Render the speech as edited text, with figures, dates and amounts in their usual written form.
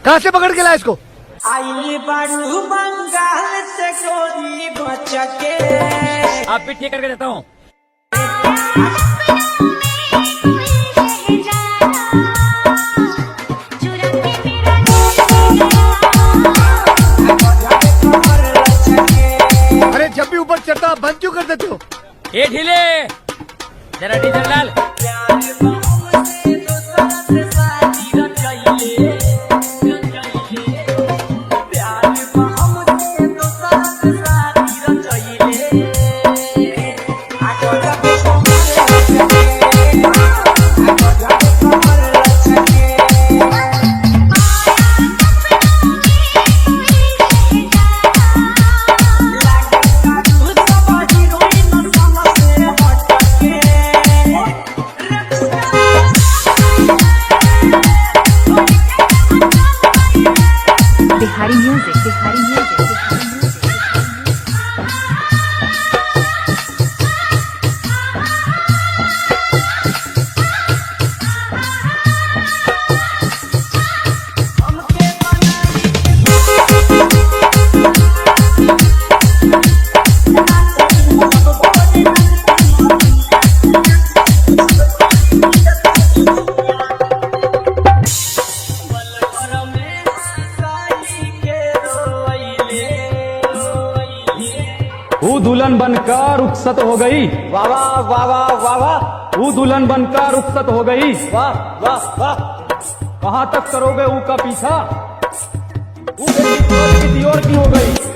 कहाँ से पकड़ के लाया इसको? आई बारू बंगाल से गोरी बचके। आप भी ठीक करके देता हूँ। अरे जब भी ऊपर चढ़ता बंद क्यों कर देते हो? ये ढीले, जरा डीजल डाल। बिहारी म्यूजिक, बिहारी म्यूजिक, वो दुल्हन बनकर रुखसत हो गई। वाह वाह वाह वाह वाह वाह। वो दुल्हन बनकर रुखसत हो गई। वाह वाह वाह। कहाँ तक करोगे ऊ का पीछा? वो किसी और की हो गई।